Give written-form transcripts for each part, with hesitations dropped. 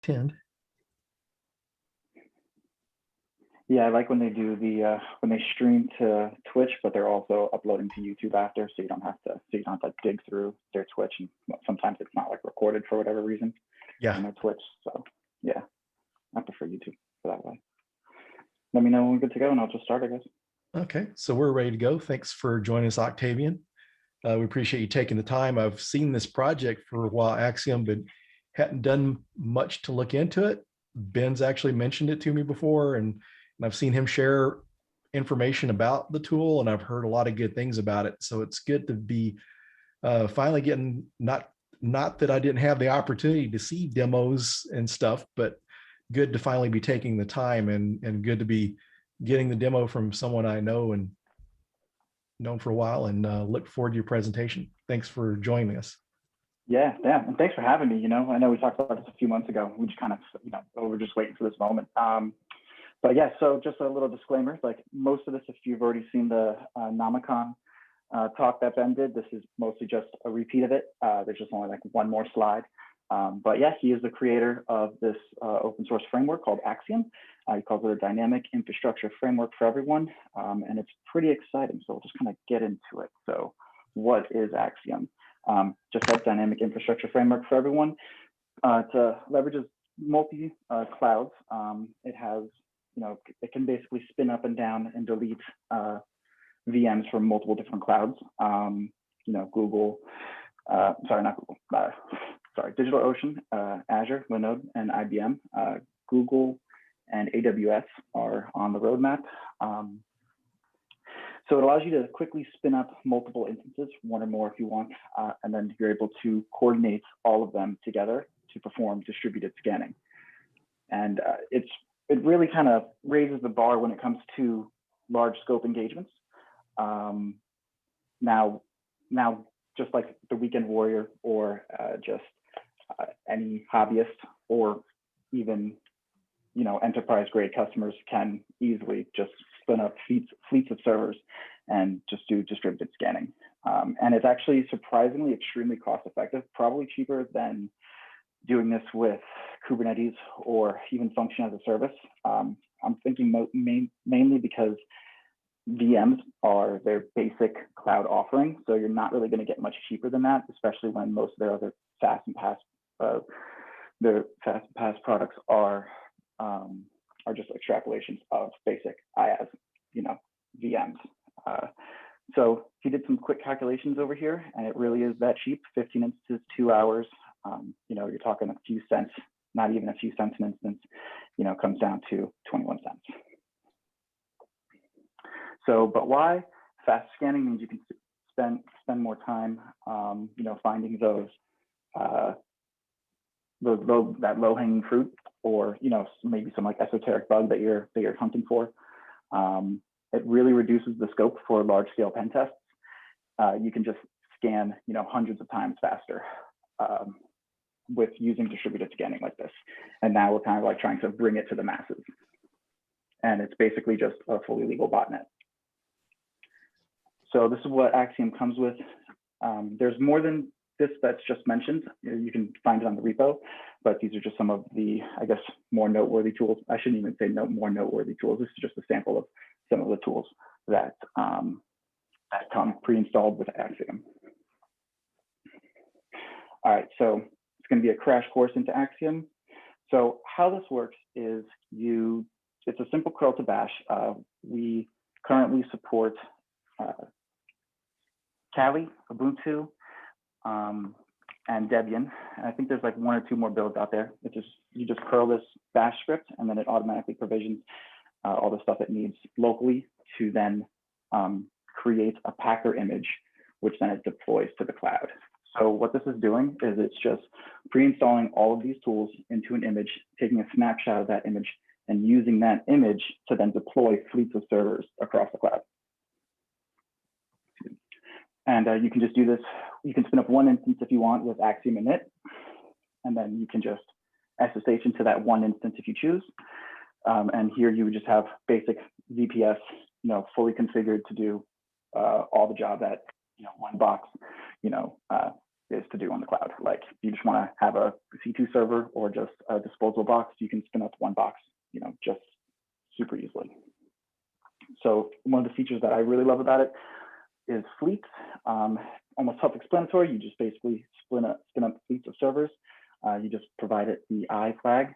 attend. Yeah, I like when they do the when they stream to Twitch, but they're also uploading to YouTube after, so you don't have to dig through their Twitch, and sometimes it's not like recorded for whatever reason. Yeah. On their Twitch. So yeah, I prefer YouTube for that way. Let me know when we're good to go, and I'll just start, I guess. Okay, so we're ready to go. Thanks for joining us, Octavian. We appreciate you taking the time. I've seen this project for a while, Axiom, but hadn't done much to look into it. Ben's actually mentioned it to me before, and I've seen him share information about the tool, and I've heard a lot of good things about it. So it's good to be finally getting, not that I didn't have the opportunity to see demos and stuff, but good to finally be taking the time, and good to be getting the demo from someone I know and known for a while, and look forward to your presentation. Thanks for joining us. Yeah, and thanks for having me. I know we talked about this a few months ago. We just kind of, we were just waiting for this moment. But yeah, so just a little disclaimer, like most of this, if you've already seen the Nomicon talk that Ben did, this is mostly just a repeat of it. There's just only like one more slide. But yeah, he is the creator of this open source framework called Axiom. He calls it a dynamic infrastructure framework for everyone. And it's pretty exciting. So we'll just kind of get into it. So what is Axiom? Just like dynamic infrastructure framework for everyone. It leverages multi clouds. It has, it can basically spin up and down and delete VMs from multiple different clouds. Google, sorry, not Google, sorry, DigitalOcean, Azure, Linode, and IBM. Google and AWS are on the roadmap. So it allows you to quickly spin up multiple instances, one or more if you want, and then you're able to coordinate all of them together to perform distributed scanning. And it really kind of raises the bar when it comes to large scope engagements. Now, just like the weekend warrior or just any hobbyist or even enterprise grade customers can easily just spin up fleets of servers and just do distributed scanning. And it's actually surprisingly extremely cost effective, probably cheaper than doing this with Kubernetes or even function as a service. I'm thinking mainly because VMs are their basic cloud offering, so you're not really going to get much cheaper than that, especially when most of their other fast and pass products are just extrapolations of basic IaaS, VMs. So he did some quick calculations over here, and it really is that cheap. 15 instances, 2 hours. You're talking a few cents, not even a few cents an instance. Comes down to 21 cents. So, but why? Fast scanning means you can spend more time, finding those that low-hanging fruit, or maybe some like esoteric bug that you're hunting for. It really reduces the scope for large-scale pen tests. You can just scan, hundreds of times faster with using distributed scanning like this. And now we're kind of like trying to bring it to the masses. And it's basically just a fully legal botnet. So this is what Axiom comes with. There's more than this that's just mentioned. You can find it on the repo, but these are just some of the, I guess, more noteworthy tools. I shouldn't even say more noteworthy tools. This is just a sample of some of the tools that come pre-installed with Axiom. All right, so it's going to be a crash course into Axiom. So how this works is it's a simple curl to bash. We currently support Kali, Ubuntu, and Debian. And I think there's like 1 or 2 more builds out there. You just curl this bash script, and then it automatically provisions all the stuff it needs locally to then create a Packer image, which then it deploys to the cloud. So what this is doing is it's just pre-installing all of these tools into an image, taking a snapshot of that image, and using that image to then deploy fleets of servers across the cloud. And you can just do this. You can spin up one instance if you want with Axiom init, and then you can just SSH into that one instance if you choose. And here you would just have basic VPS, fully configured to do all the job that one box, is to do on the cloud. Like if you just want to have a C2 server or just a disposable box, you can spin up one box, just super easily. So one of the features that I really love about it is fleets. Almost self-explanatory. You just basically spin up fleets of servers. You just provide it the I flag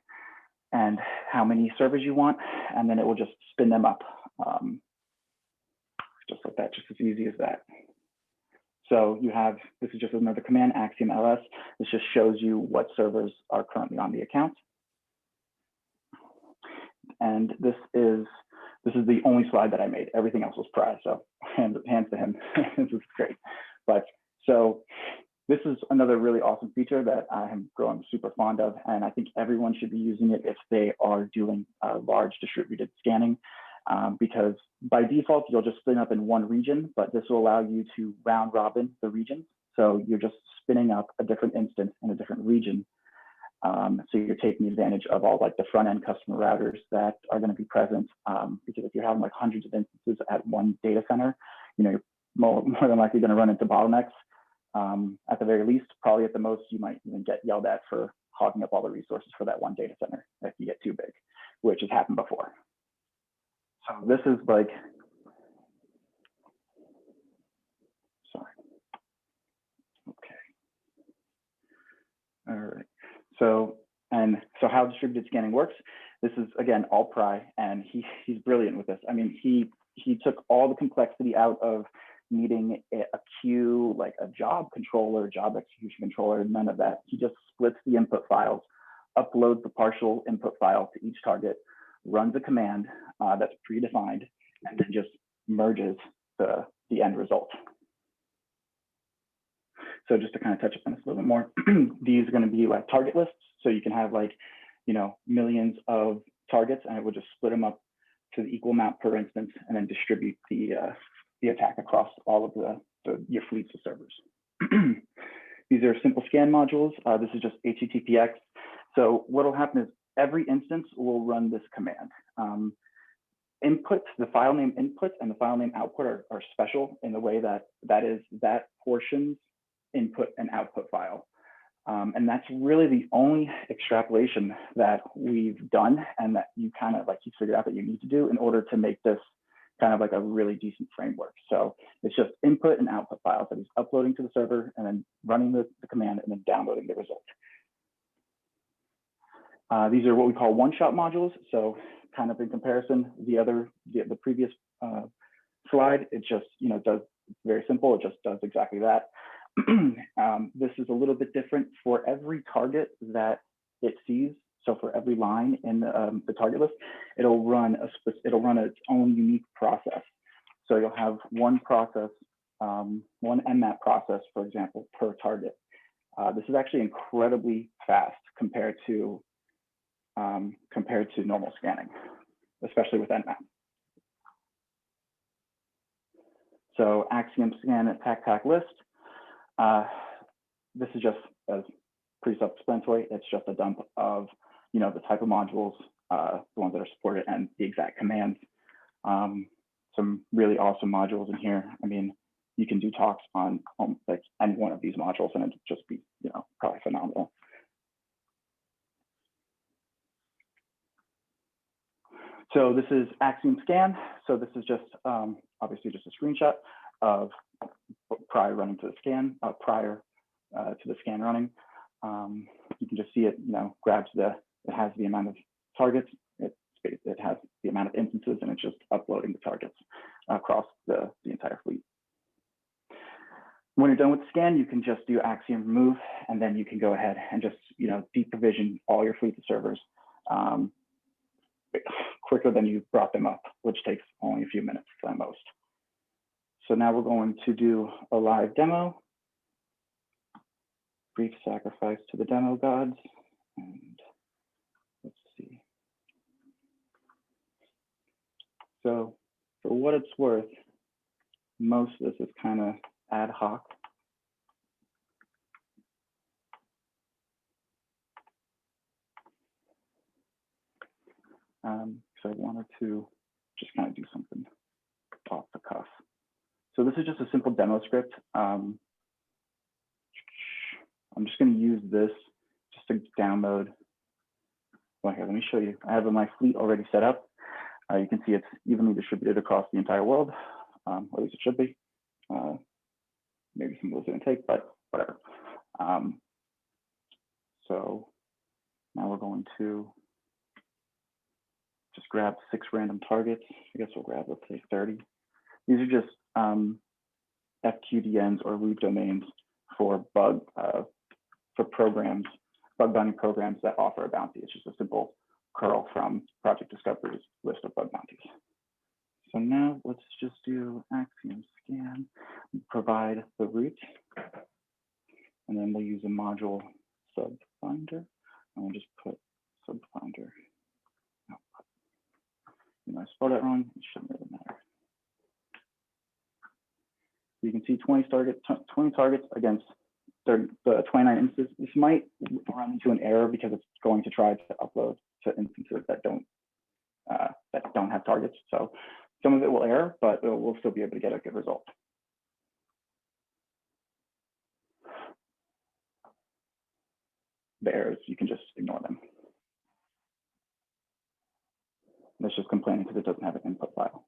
and how many servers you want, and then it will just spin them up. Just like that, just as easy as that. So you have, this is just another command, Axiom ls. This just shows you what servers are currently on the account. And this is the only slide that I made. Everything else was prior, so hands to him. This is great. But so this is another really awesome feature that I am growing super fond of, and I think everyone should be using it if they are doing large distributed scanning. Because by default, you'll just spin up in one region, but this will allow you to round robin the regions. So you're just spinning up a different instance in a different region. So you're taking advantage of all like the front end customer routers that are going to be present. Because if you're having like hundreds of instances at one data center, you're more than likely going to run into bottlenecks. At the very least, probably at the most, you might even get yelled at for hogging up all the resources for that one data center if you get too big, which has happened before. So this is like, sorry. Okay. All right. So how distributed scanning works, this is again, all Pry, and he's brilliant with this. I mean, he took all the complexity out of needing a queue, like a job controller, job execution controller, none of that. He just splits the input files, uploads the partial input file to each target, runs a command that's predefined, and then just merges the end result. So just to kind of touch upon this a little bit more, these are going to be like target lists. So you can have like, millions of targets, and it will just split them up to the equal amount per instance, and then distribute the attack across all of your fleets of servers. These are simple scan modules. This is just HTTPX. So what will happen is every instance will run this command. Inputs, the file name input and the file name output are special in the way that is that portion's input and output file. And that's really the only extrapolation that we've done, and that you kind of like you figured out that you need to do in order to make this kind of like a really decent framework. So it's just input and output files that he's uploading to the server and then running the command and then downloading the result. These are what we call one-shot modules. So kind of in comparison, the previous slide, it just does very simple. It just does exactly that. This is a little bit different for every target that it sees. So for every line in the target list, it'll run its own unique process. So you'll have one process, one mmap process, for example, per target. This is actually incredibly fast compared to normal scanning, especially with nmap. So Axiom Scan attack list. This is just pretty self-explanatory. It's just a dump of the type of modules, the ones that are supported, and the exact commands. Some really awesome modules in here. I mean, you can do talks on like any one of these modules, and it'd just be probably phenomenal. So this is Axiom Scan. So this is just obviously just a screenshot of prior running to the scan, prior to the scan running. You can just see it, grabs it has the amount of targets, it has the amount of instances, and it's just uploading the targets across the entire fleet. When you're done with the scan, you can just do Axiom remove, and then you can go ahead and just deprovision all your fleet of servers quicker than you brought them up, which takes only a few minutes at most. So now we're going to do a live demo. Brief sacrifice to the demo gods. And let's see. So for what it's worth, most of this is kind of ad hoc. So I wanted to just kind of do something off the cuff. So this is just a simple demo script. I'm just going to use this just to download. Well, here, let me show you. I have my fleet already set up. You can see it's evenly distributed across the entire world, or at least it should be. Maybe some of those didn't take, but whatever. So now we're going to just grab 6 random targets. I guess we'll grab, let's say 30. These are just FQDNs or root domains for for programs, bug bounty programs that offer a bounty. It's just a simple curl from Project Discovery's list of bug bounties. So now let's just do Axiom Scan, provide the root, and then we'll use a module subfinder, and we'll just put subfinder output. You know, I spelled it wrong, it shouldn't really matter. So you can see 20 targets against the 29 instances. This might run into an error because it's going to try to upload to instances that don't have targets. So some of it will error, but we'll still be able to get a good result. The errors, you can just ignore them. It's just complaining because it doesn't have an input file.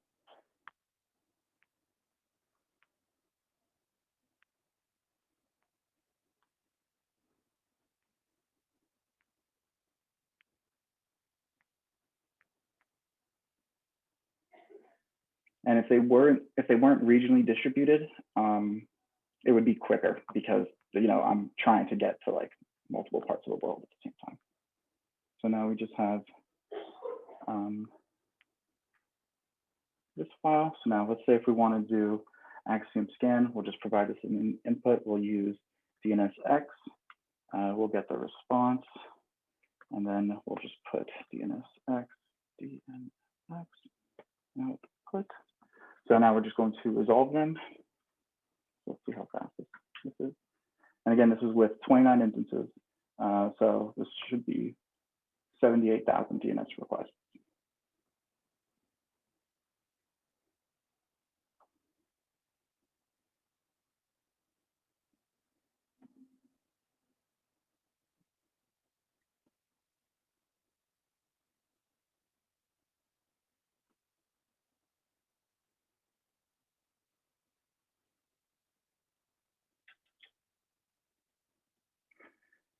And if they weren't regionally distributed, it would be quicker because I'm trying to get to like multiple parts of the world at the same time. So now we just have this file. So now let's say if we want to do Axiom Scan, we'll just provide this in an input. We'll use DNSX. We'll get the response, and then we'll just put DNSX, output. So now we're just going to resolve them. Let's see how fast this is. And again, this is with 29 instances. So this should be 78,000 DNS requests.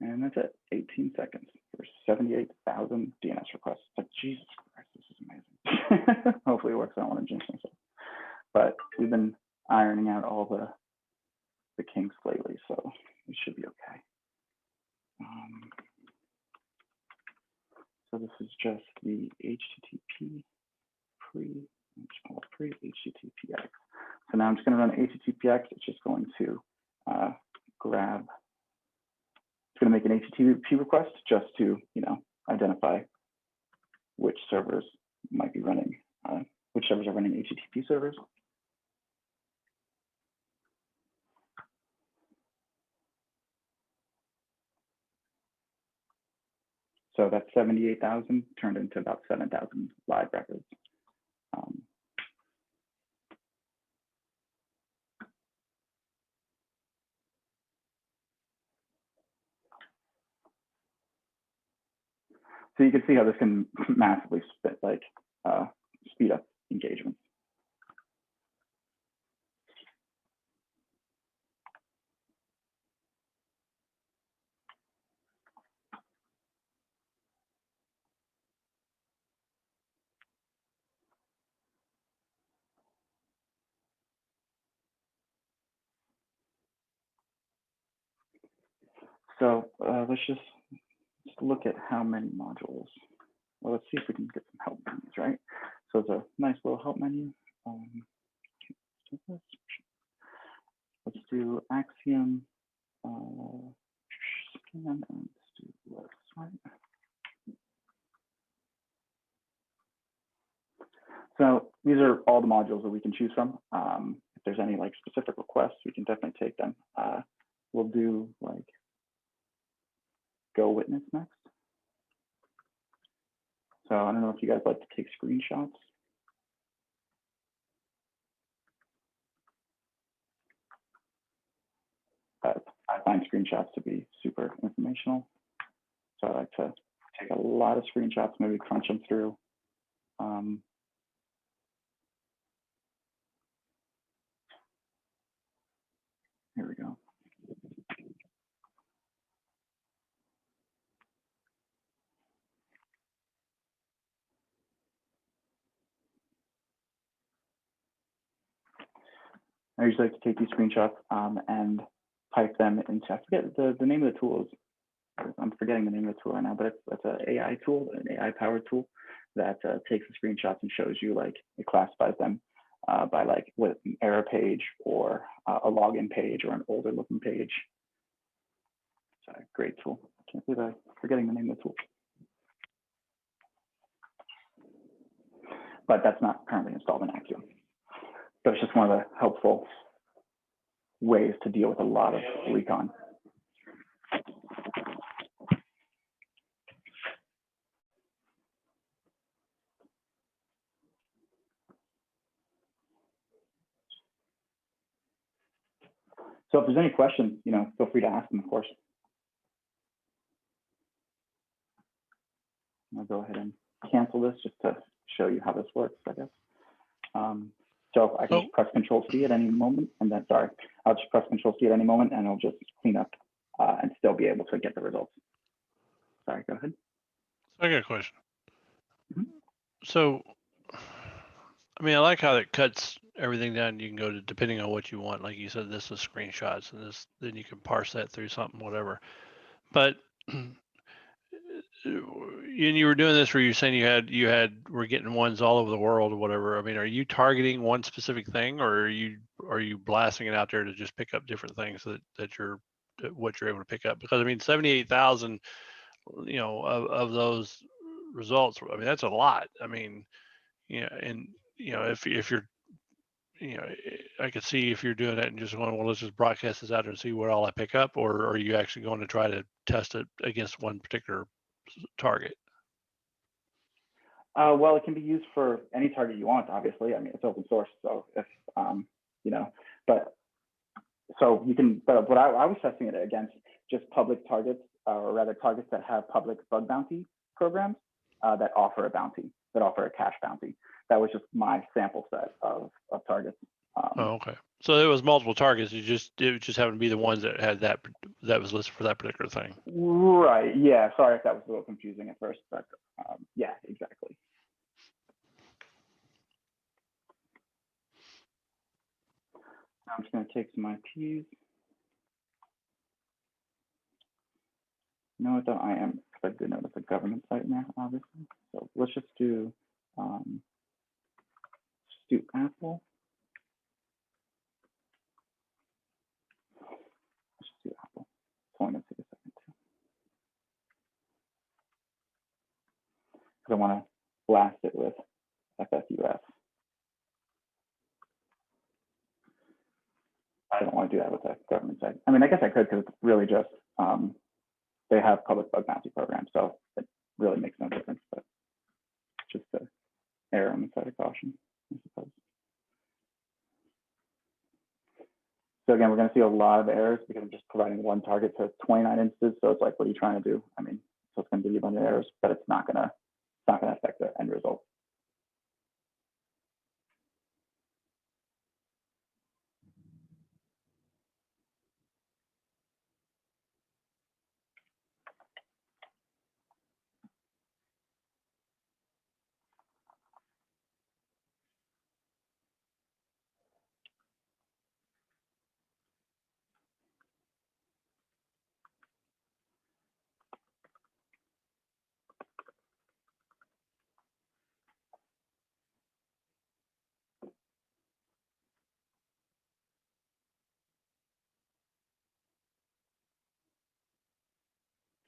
And that's it, 18 seconds for 78,000 DNS requests. Like, Jesus Christ, this is amazing. Hopefully it works. I don't want to jinx myself. But we've been ironing out all the kinks lately, so it should be okay. So this is just the HTTP pre-HTTPX. So now I'm just going to run HTTPX. It's just going to grab. It's going to make an HTTP request just to, identify which servers might be running, which servers are running HTTP servers. So that's 78,000 turned into about 7,000 live records. So you can see how this can massively speed up engagement. So let's just look at how many modules. Well, let's see if we can get some help menus, right? So it's a nice little help menu. Let's do Axiom Scan, and let's do website. So these are all the modules that we can choose from. If there's any specific requests, we can definitely take them. We'll do Go Witness next. So I don't know if you guys like to take screenshots. I find screenshots to be super informational. So I like to take a lot of screenshots, maybe crunch them through. Here we go. I usually like to take these screenshots and type them into, I forget the name of the tool. I'm forgetting the name of the tool right now, but it's an AI tool, an AI powered tool that takes the screenshots and shows you, like, it classifies them by like what an error page or a login page or an older looking page. It's a great tool. I can't believe I'm forgetting the name of the tool. But that's not currently installed in Axiom. But it's just one of the helpful ways to deal with a lot of recon. So if there's any questions, feel free to ask them, of course. I'll go ahead and cancel this just to show you how this works, I guess. So I can just press Control-C at any moment, and then, sorry, I'll just press Control-C at any moment, and it'll just clean up and still be able to get the results. Sorry, go ahead. I got a question. So, I mean, I like how it cuts everything down. You can go to, depending on what you want. Like you said, this is screenshots, and this, then you can parse that through something, whatever. But you were doing this where you're saying we're getting ones all over the world or whatever. I mean, are you targeting one specific thing, or are you blasting it out there to just pick up different things what you're able to pick up? Because I mean, 78,000, of those results. I mean, that's a lot. I mean, and if you're, I could see if you're doing it and just going, well, let's just broadcast this out and see what all I pick up, or are you actually going to try to test it against one particular target? Well, it can be used for any target you want, obviously. I mean, it's open source, so if, but so you can, but what I was testing it against just public targets, or rather targets that have public bug bounty programs that offer a bounty, that offer a cash bounty. That was just my sample set of targets. Okay. So there was multiple targets. It just happened to be the ones that had that was listed for that particular thing. Right. Yeah. Sorry if that was a little confusing at first, but yeah, exactly. I'm just going to take some IPs. No, though I am expected to notice a government site now, obviously. So let's just do Apple. Let's just do Apple. It's only going to take a second too. Because I want to blast it with FSUS. I don't want to do that with a government site. I mean, I guess I could, because it's really just they have public bug bounty programs, so it really makes no difference. But just to err on the side of caution, I suppose. So again, we're going to see a lot of errors because I'm just providing one target to 29 instances. So it's like, what are you trying to do? I mean, so it's going to give you a bunch of errors, but it's not going to affect the end result.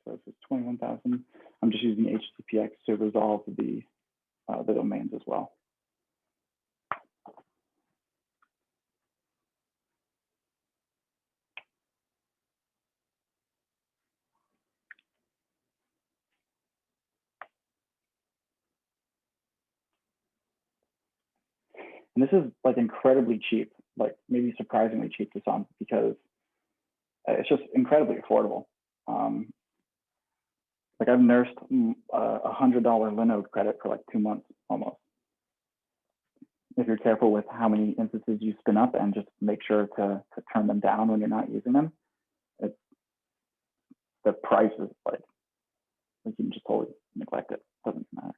So this is 21,000. I'm just using HTTPX to resolve the domains as well. And this is like incredibly cheap, like maybe surprisingly cheap to some, because it's just incredibly affordable. Like I've nursed $100 Linode credit for like 2 months almost. If you're careful with how many instances you spin up and just make sure to turn them down when you're not using them, the price is like you can just totally neglect it. Doesn't matter.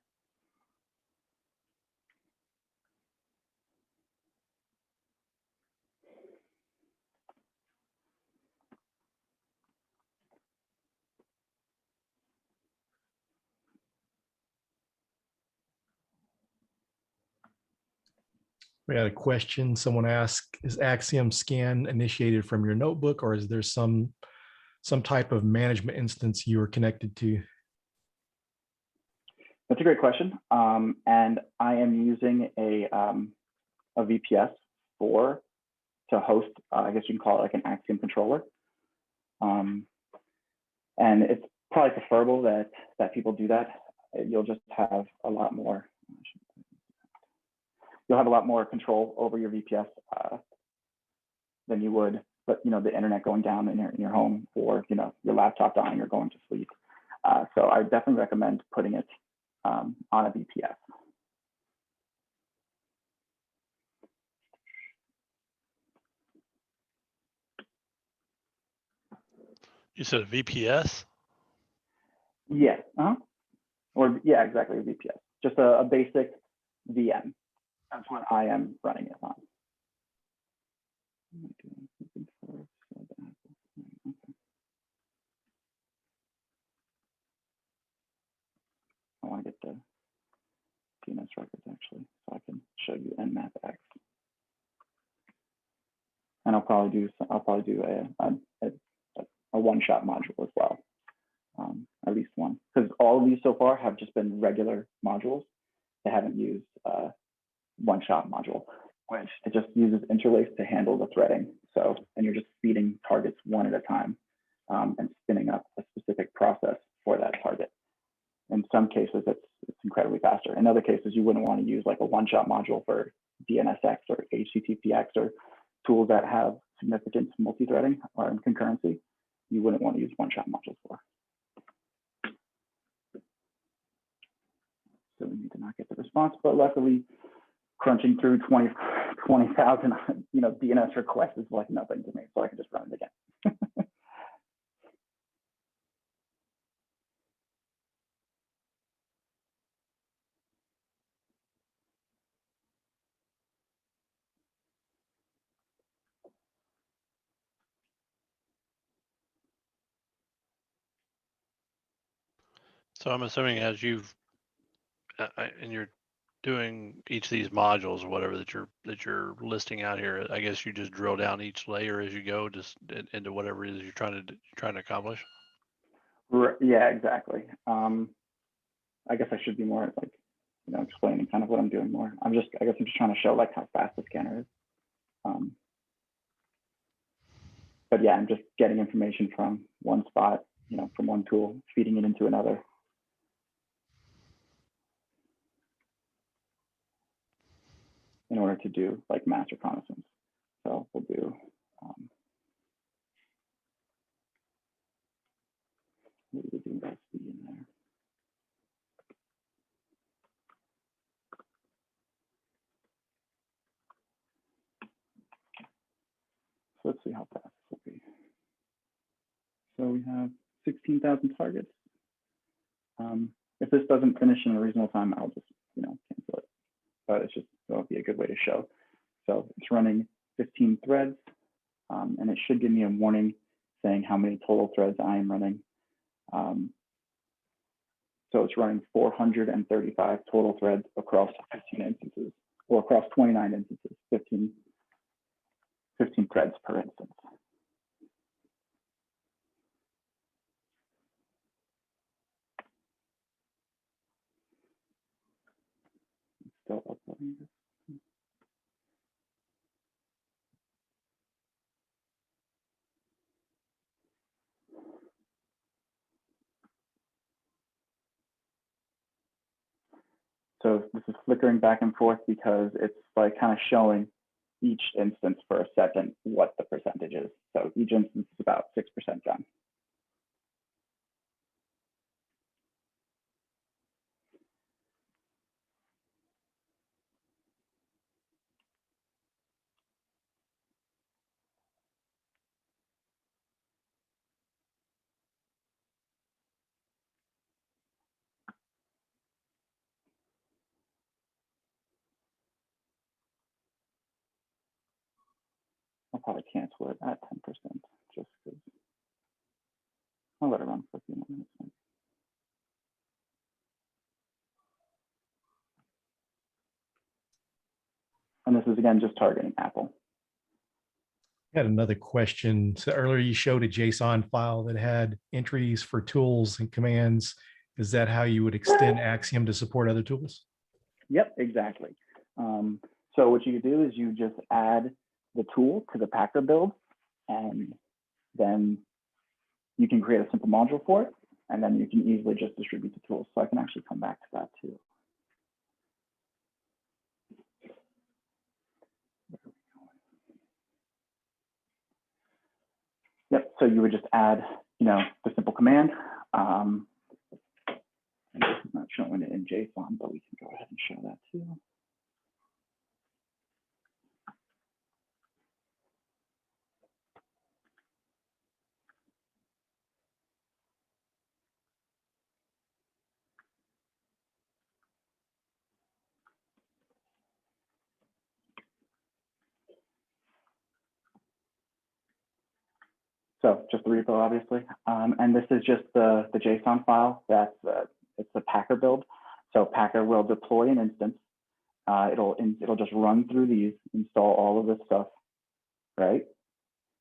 We had a question. Someone asked, is Axiom Scan initiated from your notebook, or is there some type of management instance you are connected to? That's a great question. And I am using a VPS to host, I guess you can call it like an Axiom controller. And it's probably preferable that people do that. You'll just have a lot more. You'll have a lot more control over your VPS than you would, but the internet going down in your home, or your laptop dying or going to sleep. So I definitely recommend putting it on a VPS. You said a VPS? Yeah. Or yeah, exactly, a VPS. Just a basic VM. That's what I am running it on. I want to get the DNS records actually, so I can show you Nmap-X. And I'll probably do a one-shot module as well, at least one, because all of these so far have just been regular modules. They haven't used one-shot module, which it just uses interlace to handle the threading. So, and you're just feeding targets one at a time and spinning up a specific process for that target. In some cases, it's incredibly faster. In other cases, you wouldn't want to use like a one-shot module for DNSX or HTTPX or tools that have significant multi-threading or concurrency. You wouldn't want to use one-shot modules for. So we need to not get the response, but luckily, crunching through 20,000 DNS requests is like nothing to me, so I can just run it again. So I'm assuming as you've and you're doing each of these modules or whatever that you're listing out here, I guess you just drill down each layer as you go, just into whatever it is you're trying to accomplish. Yeah, exactly. I guess I should be more like explaining kind of what I'm doing more. I guess I'm just trying to show like how fast the scanner is. But yeah, I'm just getting information from one spot, from one tool, feeding it into another. In order to do like mass reconnaissance. So we'll do maybe we do that in there. So let's see how fast this will be. So we have 16,000 targets. If this doesn't finish in a reasonable time, I'll just cancel it. But it'll be a good way to show. So it's running 15 threads, and it should give me a warning saying how many total threads I am running. So it's running 435 total threads across 15 instances, or across 29 instances, 15 threads per instance. Still uploading this. So this is flickering back and forth because it's like kind of showing, each instance for a second what the percentage is. So each instance is about 6% done. I'll probably cancel it at 10% just because I'll let it run for a few more minutes. And this is again just targeting Apple. I had another question. So earlier you showed a JSON file that had entries for tools and commands. Is that how you would extend Axiom to support other tools? Yep, exactly. So what you do is you just add the tool to the Packer build, and then you can create a simple module for it, and then you can easily just distribute the tools. So I can actually come back to that too. Yep, so you would just add, the simple command. And this is not showing it in JSON, but we can go ahead and show that too. So just the repo, obviously. And this is just the JSON file. It's a Packer build. So Packer will deploy an instance. It'll just run through these, install all of this stuff, right?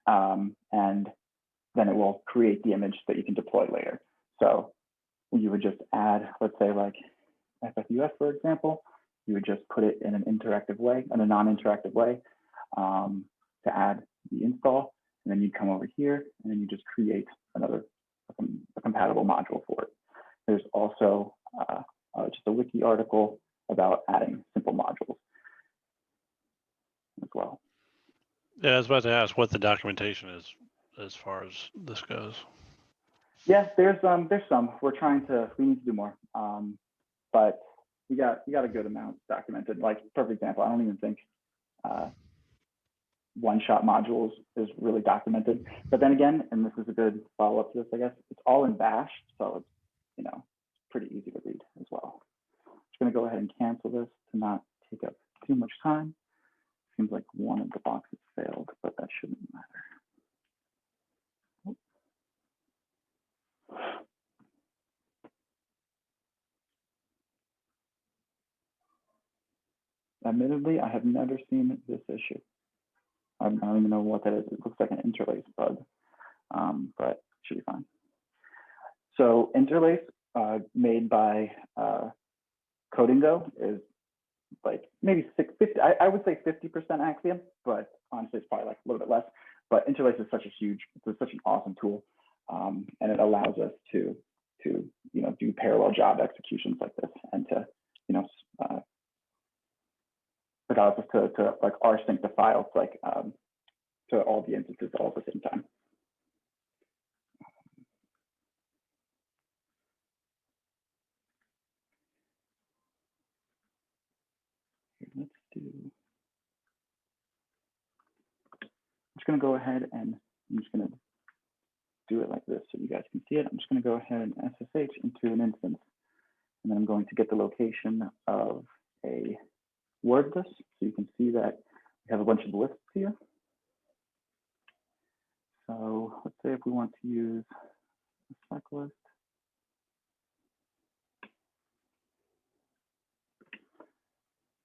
And then it will create the image that you can deploy later. So you would just add, let's say like FFUF, for example, you would just put it in an interactive way, in a non-interactive way, to add the install. And then you come over here and then you just create a compatible module for it. There's also just a wiki article about adding simple modules as well. Yeah, I was about to ask what the documentation is as far as this goes. Yeah, there's some. We need to do more. But you got a good amount documented. Like, perfect example, I don't even think one-shot modules is really documented. But then again, and this is a good follow-up to this, I guess, it's all in Bash, so it's pretty easy to read as well. I'm just going to go ahead and cancel this to not take up too much time. Seems like one of the boxes failed, but that shouldn't matter. Admittedly, I have never seen this issue. I don't even know what that is. It looks like an interlace bug, but it should be fine. So interlace made by Codingo is like maybe 50. I would say 50% Axiom, but honestly, it's probably like a little bit less. But interlace is such an awesome tool, and it allows us to do parallel job executions like this, and to it allows us to like rsync the files like to all the instances all at the same time. Let's do. I'm just going to go ahead and I'm just going to do it like this so you guys can see it. I'm just going to go ahead and SSH into an instance, and then I'm going to get the location of a word list so you can see that we have a bunch of lists here. So let's say if we want to use a Slack list.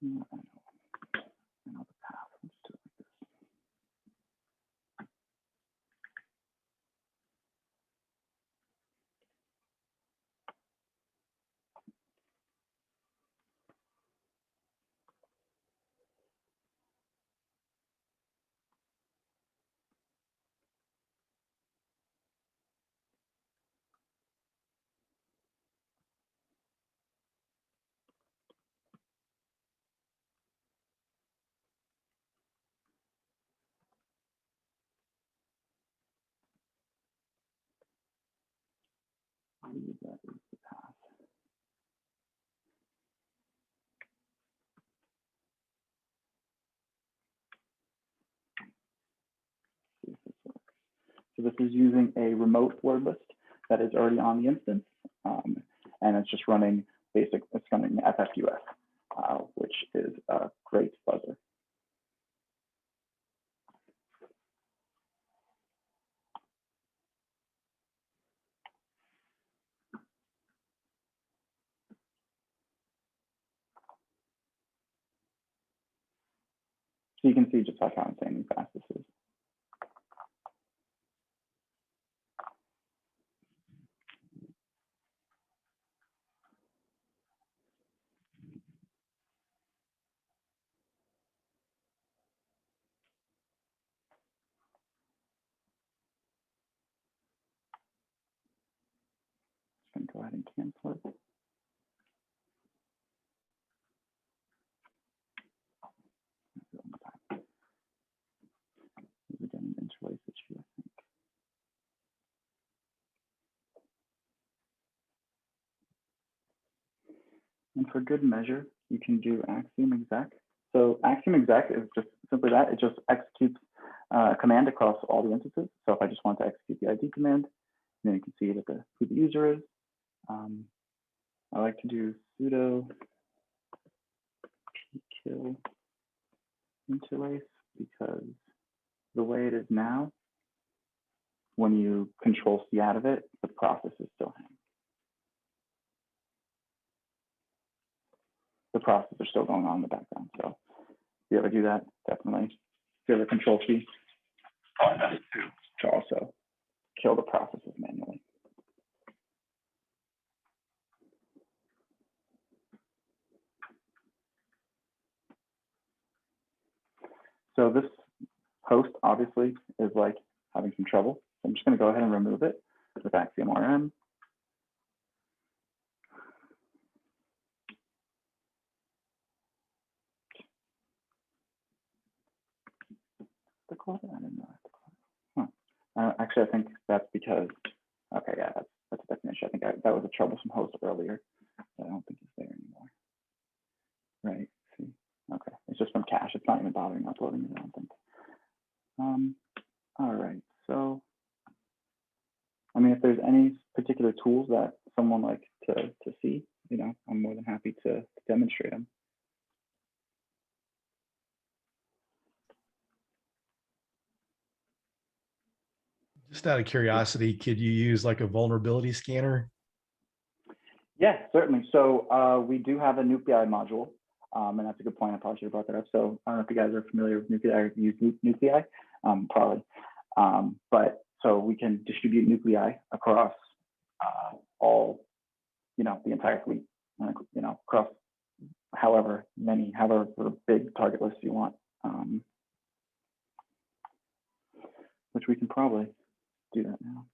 I know the path. Let's do it like this. that is the path. See if this works. So this is using a remote word list that is already on the instance, and it's just running basic. It's running FFUF, which is a great buzzer. So you can see just like how insanely fast this is. Just going to go ahead and cancel it. Again, an interlace issue, I think. And for good measure, you can do Axiom Exec. So Axiom Exec is just simply that. It just executes a command across all the instances. So if I just want to execute the ID command, then you can see that who the user is. I like to do sudo pkill interlace because the way it is now, when you control C out of it, the process is still hanging. The processes are still going on in the background. So if you ever do that, definitely give the control C to also kill the processes manually. So this host obviously is like having some trouble. So I'm just going to go ahead and remove it with Axiom RM. The clutter? I didn't know that. Huh. Actually, I think that's because, okay, yeah, that's a definition. I think that was a troublesome host earlier. But I don't think it's there anymore. Right. See. Okay. It's just from cache. It's not even bothering uploading it, I don't think. All right. So, I mean, if there's any particular tools that someone like to see, you know, I'm more than happy to demonstrate them. Just out of curiosity, could you use like a vulnerability scanner? Yeah, certainly. So we do have a nuclei module, and that's a good point. I probably should have brought that up. So I don't know if you guys are familiar with nuclei or use nuclei, probably. But so we can distribute nuclei across all, you know, the entire fleet, you know, across however big target lists you want, which we can probably do that now.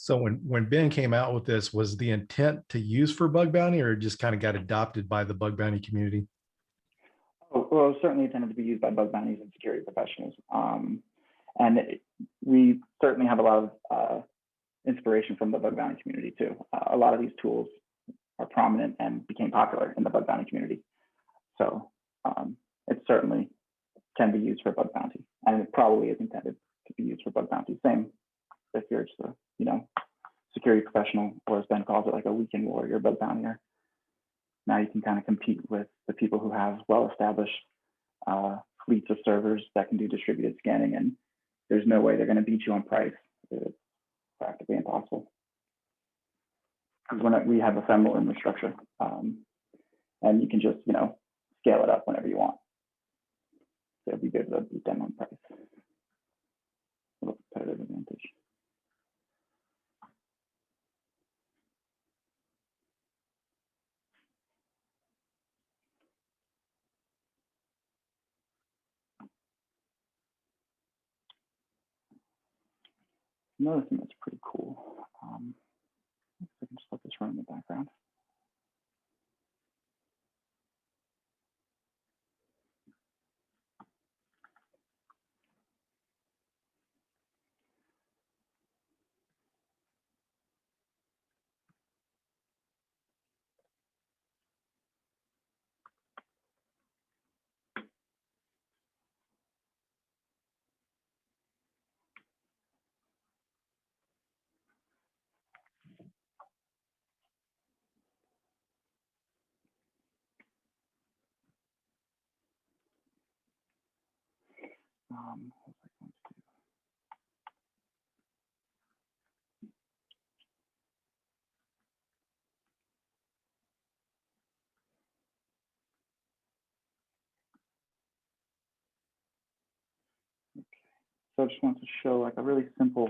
So when Ben came out with this, was the intent to use for bug bounty, or it just kind of got adopted by the bug bounty community? Oh, well, it was certainly intended to be used by bug bounties and security professionals. And we certainly have a lot of inspiration from the bug bounty community too. A lot of these tools are prominent and became popular in the bug bounty community. So it certainly can be used for bug bounty, and it probably is intended to be used for bug bounty. Same if you're just a, you know, security professional, or as Ben calls it, like a weekend warrior bug bountier. Now you can kind of compete with the people who have well-established fleets of servers that can do distributed scanning, and there's no way they're going to beat you on price. It's practically impossible. Because we have ephemeral infrastructure, and you can just, you know, scale it up whenever you want. So it'd be good to beat them on price. A little competitive advantage. another thing that's pretty cool. I can just let this run in the background. What was I going to do? So I just want to show like a really simple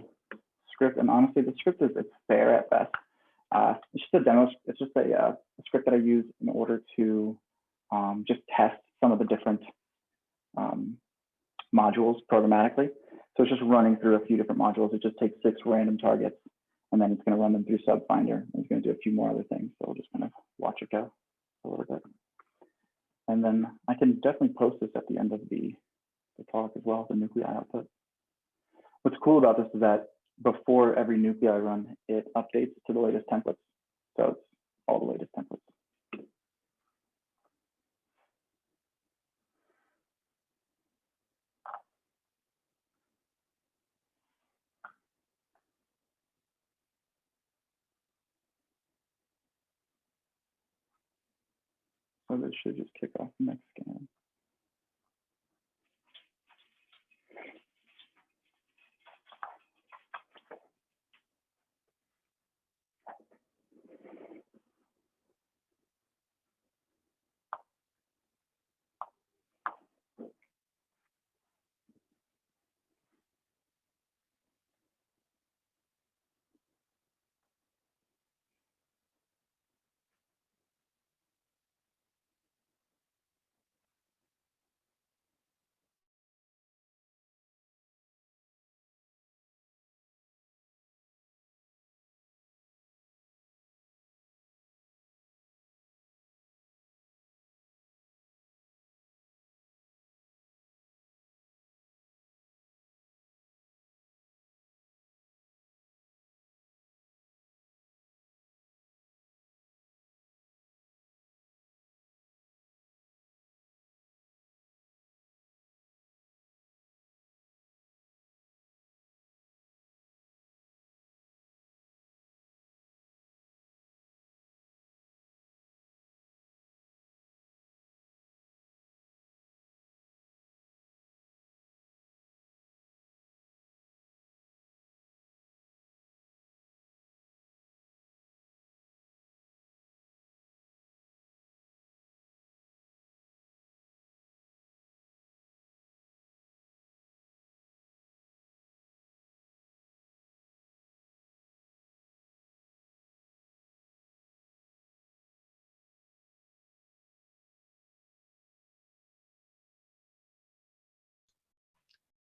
script, and honestly, the script it's fair at best. It's just a demo. It's just a script that I use in order to just test some of the different modules programmatically. So it's just running through a few different modules. It just takes 6 random targets, and then it's going to run them through SubFinder. It's going to do a few more other things. So we'll just kind of watch it go a little bit. And then I can definitely post this at the end of the talk as well, the nuclei output. What's cool about this is that before every nuclei run, it updates to the latest templates. So it's all the latest templates. So this should just kick off the next scan.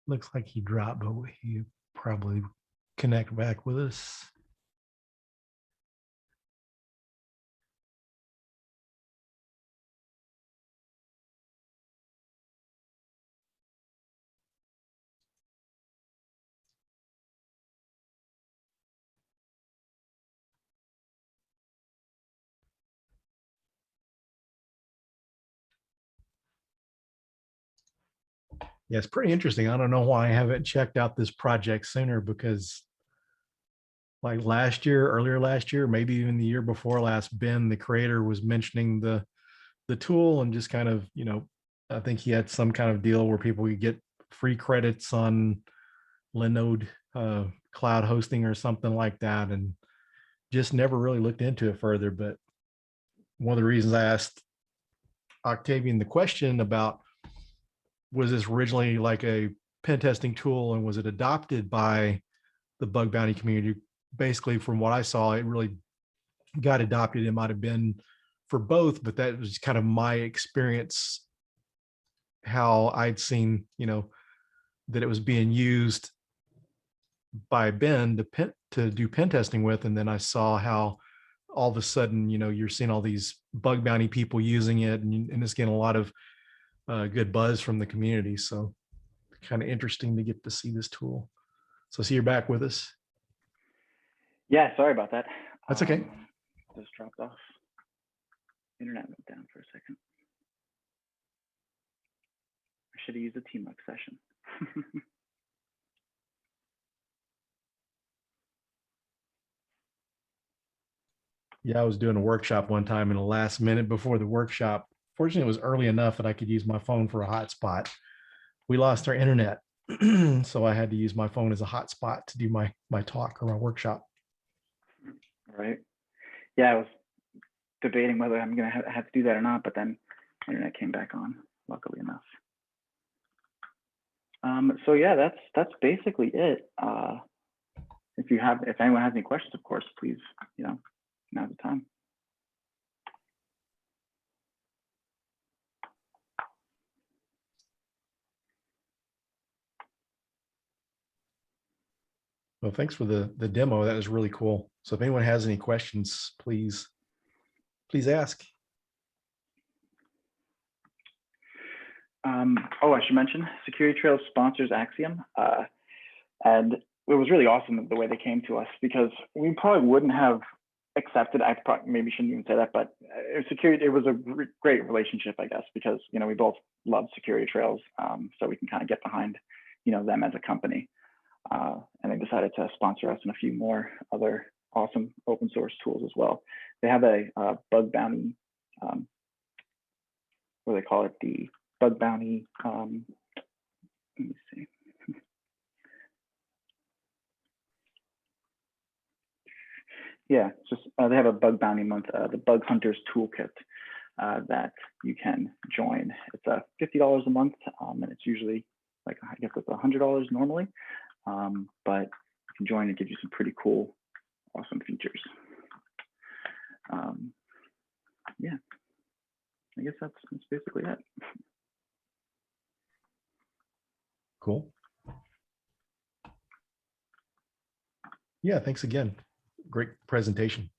Looks like he dropped, but he probably connect back with us. Yeah, it's pretty interesting. I don't know why I haven't checked out this project sooner, because like earlier last year, maybe even the year before last, Ben, the creator, was mentioning the tool, and just kind of, I think he had some kind of deal where people could get free credits on Linode cloud hosting or something like that, and just never really looked into it further. But one of the reasons I asked Octavian the question about, was this originally like a pen testing tool, and was it adopted by the bug bounty community? Basically, from what I saw, it really got adopted. It might have been for both, but that was kind of my experience, how I'd seen, that it was being used by Ben to do pen testing with, and then I saw how all of a sudden, you're seeing all these bug bounty people using it, and it's getting a lot of good buzz from the community. So kind of interesting to get to see this tool. So see, you're back with us. Yeah, sorry about that. That's okay. Just dropped off. Internet went down for a second. I should have used a teamwork session. Yeah, I was doing a workshop one time, in the last minute before the workshop, fortunately, it was early enough that I could use my phone for a hotspot. We lost our internet, so I had to use my phone as a hotspot to do my talk or my workshop. Right. Yeah, I was debating whether I'm going to have to do that or not, but then internet came back on, luckily enough. So yeah, that's basically it. If anyone has any questions, of course, please, now's the time. Well, thanks for the demo. That was really cool. So if anyone has any questions, please ask. Oh, I should mention Security Trails sponsors Axiom, and it was really awesome the way they came to us, because we probably wouldn't have accepted. I probably maybe shouldn't even say that, but it was a great relationship, I guess, because we both love Security Trails, so we can kind of get behind them as a company, and they decided to sponsor us in a few more other awesome open source tools as well. They have a bug bounty, what do they call it? The bug bounty. Let me see. Yeah, just they have a bug bounty month, the Bug Hunters Toolkit that you can join. It's $50 a month, and it's usually I guess it's $100 normally, but you can join. It gives you some pretty cool, awesome features. Yeah, I guess that's basically it. Cool. Yeah, thanks again. Great presentation.